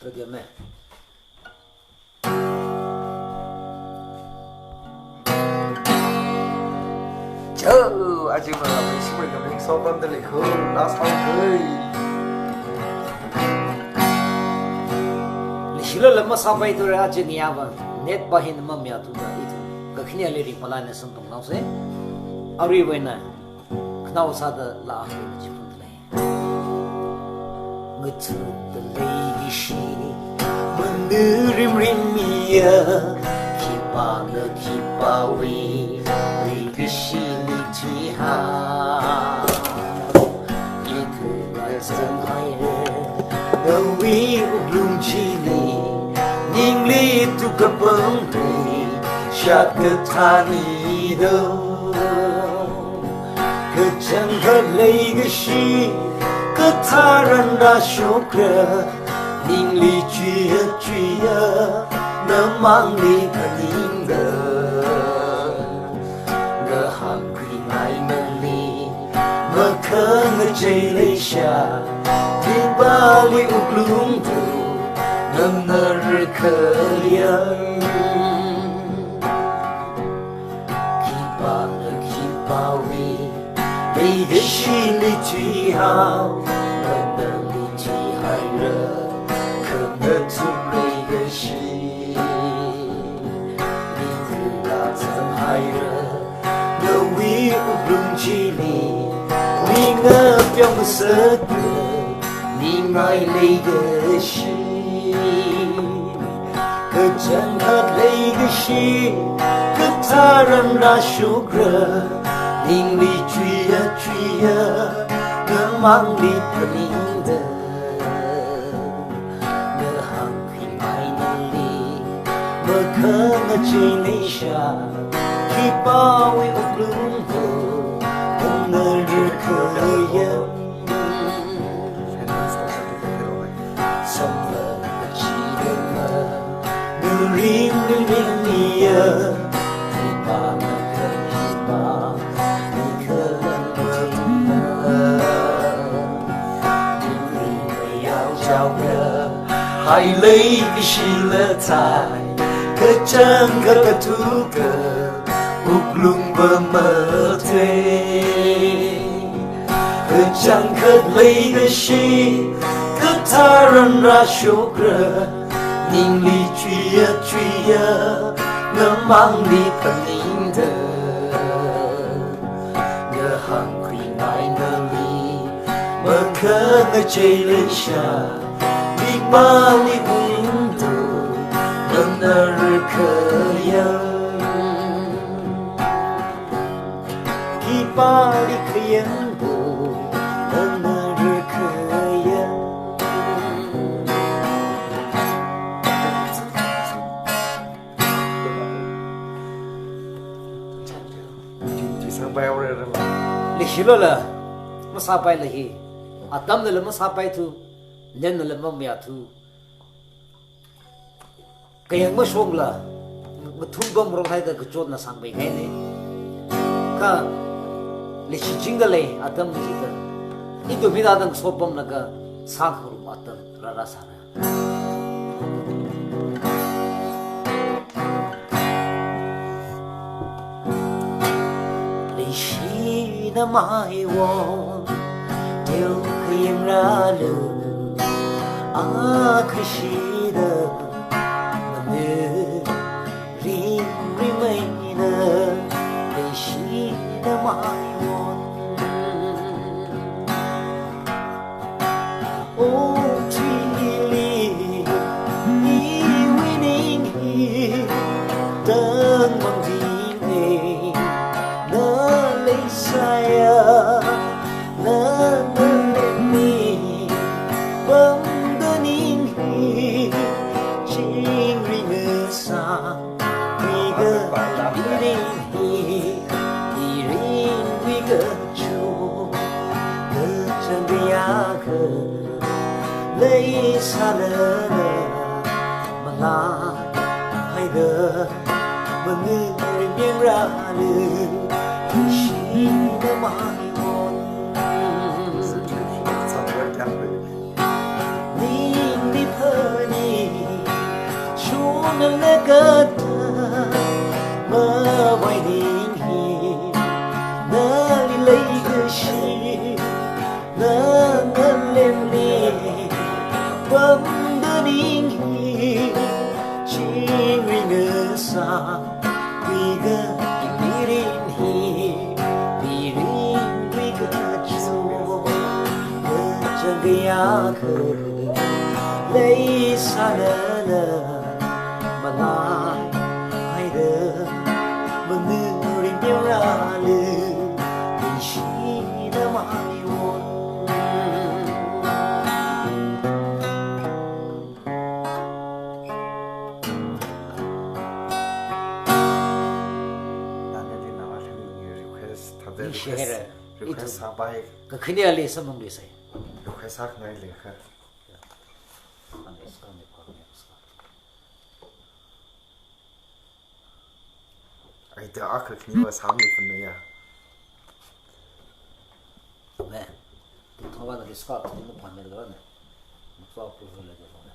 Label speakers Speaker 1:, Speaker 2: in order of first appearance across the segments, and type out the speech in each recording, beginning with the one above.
Speaker 1: 这个咩？
Speaker 2: 阿舅们，你是不是跟你上班的里头拿草cây？
Speaker 1: 你写了那么三百多人，阿舅你呀吧，你把那么苗土的一种，可肯定来的本来那生动老师，阿瑞问呢，那我啥的拉黑了就不来。我做的累的是，我努力努力呀，去把那去把为，累的是你最好。一个来真爱人，我为我弄起你，宁里都个崩溃，下个他你的。可真可累个是，可他人的羞愧，宁里去呀去呀，那忙里可宁的，我喊归爱那里，我可我这里下，你把里乌龙头，我那日可怜。你的心里最好，我的里最害人，可我做你的心，你的那真害人，我为我弄起你，为我表不舍得，你爱你的心，可真可累的心，可他人那羞愧。宁里追呀追呀，我忙里不宁的，我行去爱那里，我可我这里下，去把为我路途，我日可呀，什么记得吗？我灵灵呀。还累的是了才，可真可个土个，乌龙不么对，可真可累的是，可他人那羞愧，宁里追呀追呀，我忙里不宁的，我行亏爱那里，我可我这里下。把你引导，我那日可呀，你把你可引导，我那日可呀。
Speaker 2: 第三百我来了。
Speaker 1: 你写了，我三百了去，啊，当的了我三百图。nhân là mà mẹ thu cái yang mà xong là mà thu gom rong thay cái chốt là sang bên cái này cả lịch sử chính cái này atam gì đó itu mình đã đang sopam là cái sang khẩu atam rara sana lịch sử đã mãi vòng điều khi em ra lời 아크시다 오늘 리메이나 내시다 마이원 오트리 이위닝히 던망디네 너 레이사야 너는 lấy xa lỡ mà là hay đỡ mà người miếng ra đường chỉ đã mãi một đi đi phơi 个的么为灵异，那里来个是那个连连我的灵异，今日个啥为个你灵异，你灵为个做个这个呀可。泪洒了马拉海的我努力表达了你心的马里我你写的一头个肯定累什么累谁？
Speaker 2: 有块啥可以累哈？哎，这阿克肯定我3月份的呀。
Speaker 1: 喂，你他妈那个啥，你们旁边那个呢？你早不回来就说了。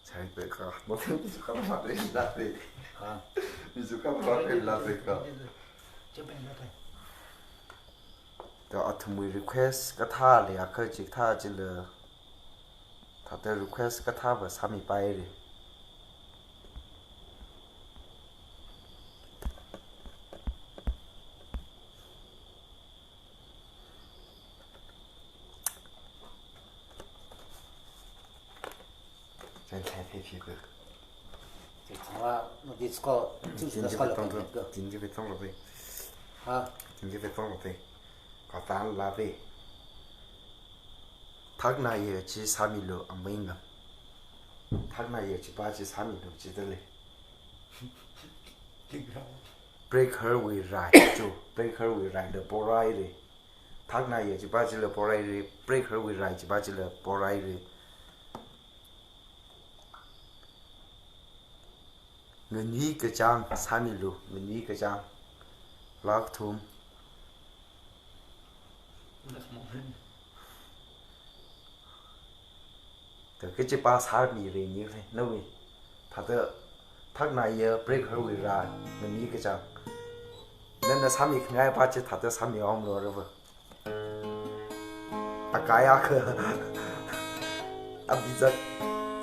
Speaker 2: 才对个，我听你说话对那对。
Speaker 1: 啊？
Speaker 2: 你说话对那对个。
Speaker 1: 这边那对。
Speaker 2: The autumn request kata le accoustic ta jile ta the request kata ba sami pai re真太太皮个
Speaker 1: 这他妈那得是搞就是搞了半个
Speaker 2: 今天被装了呗
Speaker 1: 啊
Speaker 2: 今天被装了呗搞单拉呗thác na ye chi sami lo amainga thác na ye chi ba chi sami lo chi dele break her we right jo break her we right the borai re thác na ye chi ba chi le borai re break her we right chi ba chi le borai re ngani ka chang sami lo ngani ka chang lak thum cái chế ba sát mì rồi như thế đâu vậy thằng này break her way ra mình nghĩ cái chẳng nên là sami ngay ba chế thằng sami ông rồi vậy à cái à bây giờ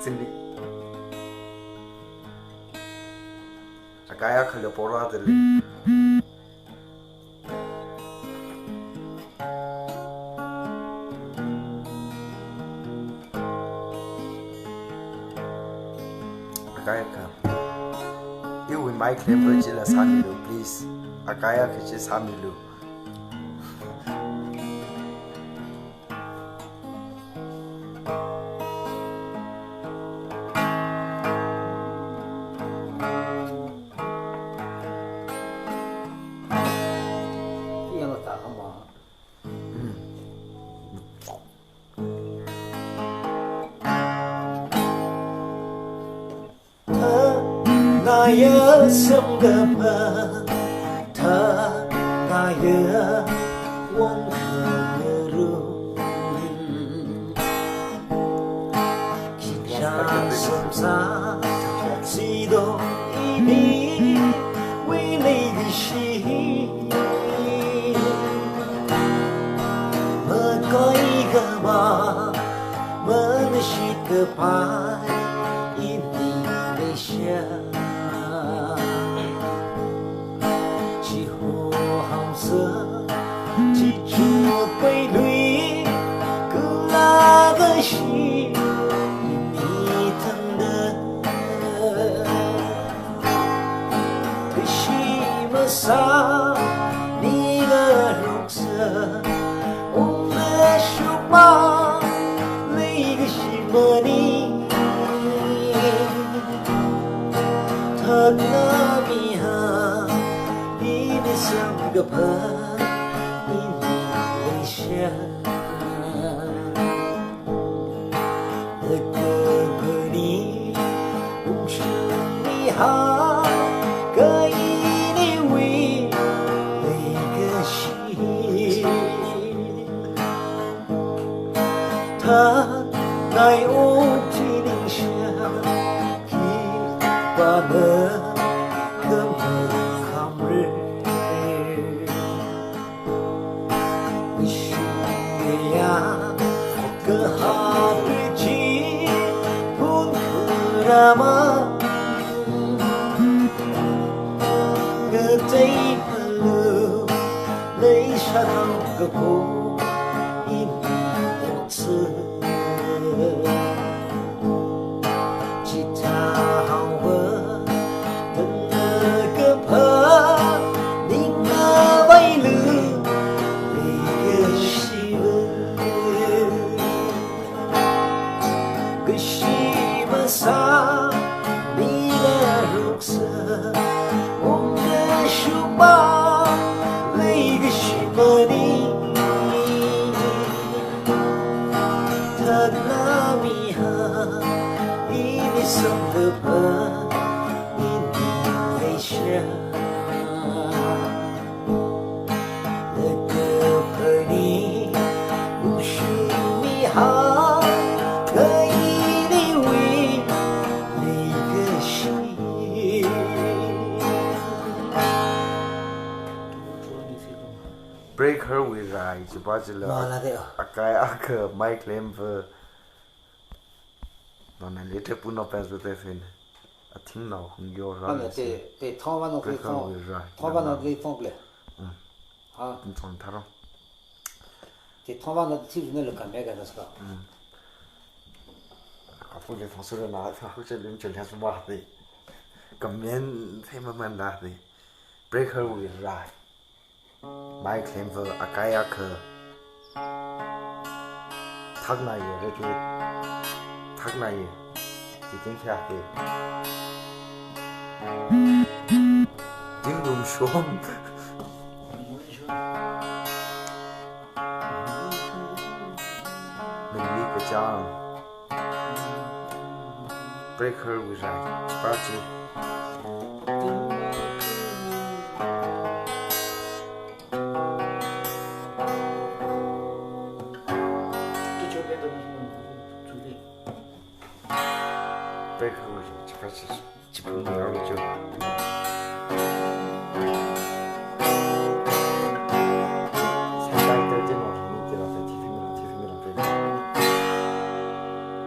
Speaker 2: xin đi à cái à là bỏ ra rồi you will my claim virgil as hamilu please akaya kichis hamilu
Speaker 1: yang lo tak hama那也什么嘛？他那也忘了路，心上什么激动一你为你的心，么个一个嘛，么那是个牌，一你微笑。记住规律，可那个心你疼的，可惜么啥你个肉色，我的手把那个什么你，他那米哈，一定像个朋。好，可以你为那个心。
Speaker 2: Break her with rise, Bajilla, a kayak, my claim for non a little pun of pens with a fin. A thing now, your right.
Speaker 1: They told one of the phone. Ah,
Speaker 2: in some taro.
Speaker 1: They told one of the TV look at Megan as well.
Speaker 2: I forget for certain art, how to lynch has what they come in, same man that they break her with rise. My claim for a kayak, Tagna, little Tagna, you think happy. Ding room show. Break her with a sparky. Break her with a sparky. Chipun the early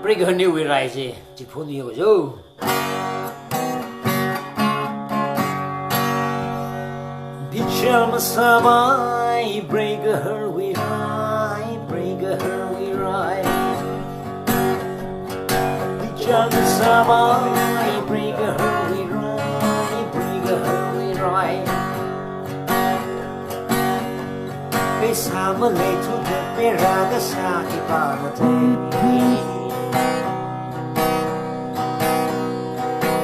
Speaker 1: Break her new rise, Chipuni was oh. Bicham Samai, break her we ride, break her we ride. Bicham Samai, break her we ride, break her we ride. Besama lay to the Peraga Saki Panate.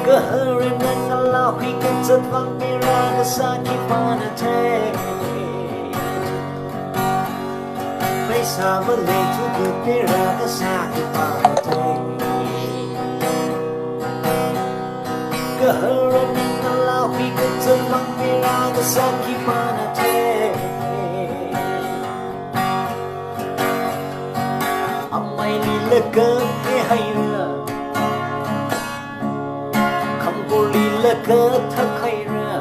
Speaker 1: Her and then allow he gets a fun mirror, the Saki Panate. Face have a little good mirror, the Saki Panate. Her and then allow he gets a fun mirror, the Saki Panate. I'm my little girl, hey, cơ thắc hay ra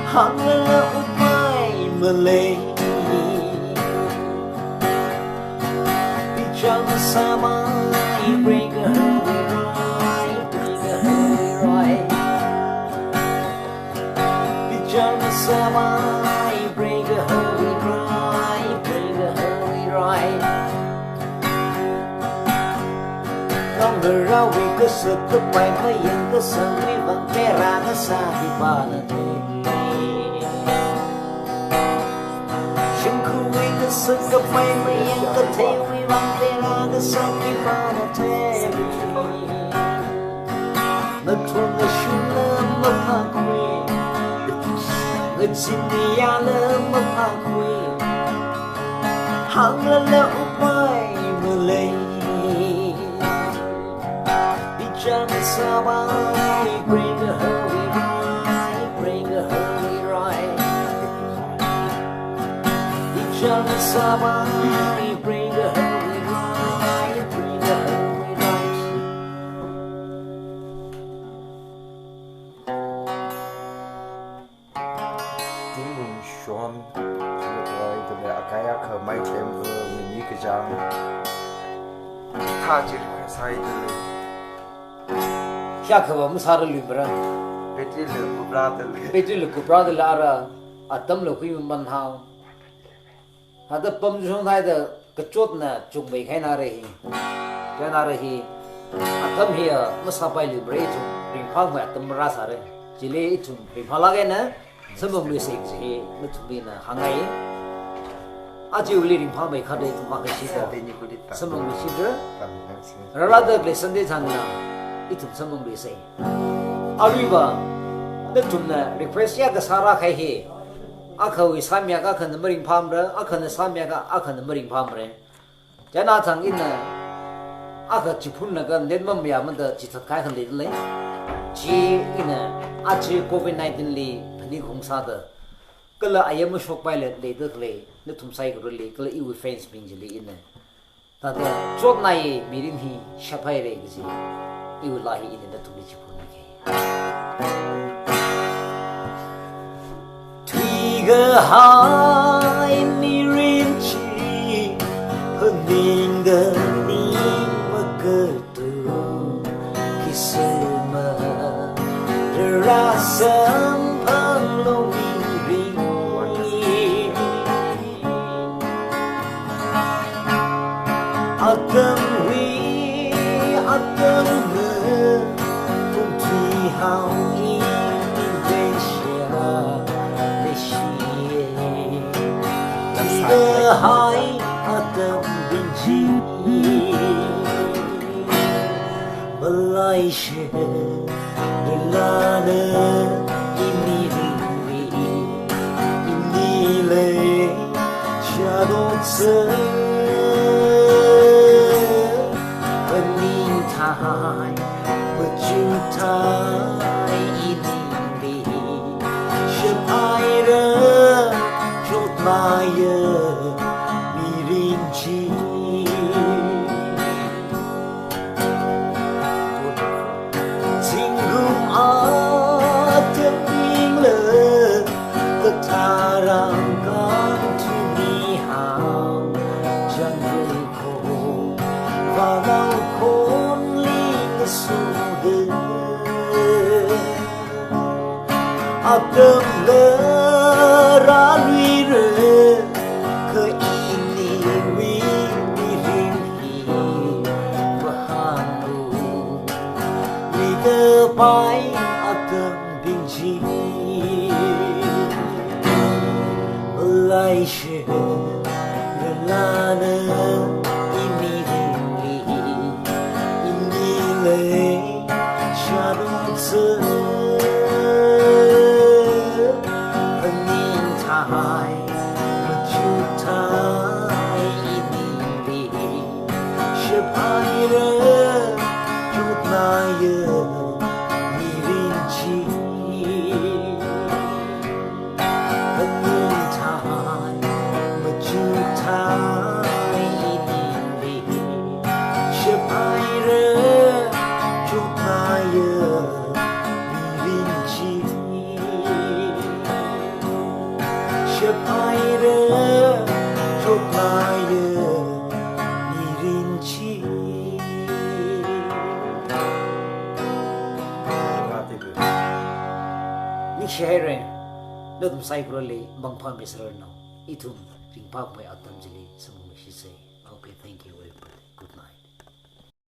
Speaker 1: hăng là út mai mơ lê đi chẳng xa mai break a hurry right break a hurry right đi chẳng xa mai break a hurry right break a hurry right Long the road we could sit the by my younger son, we went there on the Saki Panate. Shinku we could sit the by my younger tail, we went there on the Saki Panate. The tune the shulum of Pakwe, the Jindianum of Pakwe, hung a little by Malay. Samai, bring a hurry ride, bring a hurry ride. Each Samai, bring a hurry ride, bring a hurry ride.
Speaker 2: ngaya kha mai tem ni ke jang tha chi ri sai de le
Speaker 1: kya khaba musar libra
Speaker 2: petri le kubra de le
Speaker 1: petri le kubra de lara atam lo khui man hao hada pam jong hai da kachot na chung mai khai na re hi atam hi musapai libra chung ring phang ma atam ra sa re jile chung ring phala ge na samong le se ji na thumi na hangai aji uli ring phang mai khade ma ka shi da
Speaker 2: de ni ku dit ta
Speaker 1: samong le shi da
Speaker 2: tam se
Speaker 1: rara da le sande chang na itum samong le se ariba na tum na request ya ka sara khai hi akhawi samya ka khan maring pham ra akhan samya ka akhan maring pham re jana chang in na akha chipun na ka net mam ya ma da chi that khai khan le le chi in na aji covid-19 li phani khong sa da kala ayam shok pai le le da le na tum sai ko le kala I fans bing ji le in na ta da chok nai mirin hi shapai re gi I lahi in na tum chi phun ke twiga hai mirin chi phning ga ni ma ka tu kisema rasam phalo mirin atam wi atam me tum thi hao ni ve sha de shi twiga hai atam bin chi balai she la na ini le shadow se panin thai chu thai ini le shap ai ra chot mai mi rin chi Tarang kan tu ni hao jang vui ko và lao khôn ling su de atam le ra lui re ke ini wi ring hi wa hanu wi de pai atam bin ji lai she la na ini le shadow se panin thai chu thai ini le shapai re chut na ye mi rin chi Sharing, let them say really, bang pam is no. Itum, ring pop my atom jili, some she say. Okay, thank you, everybody. Good night.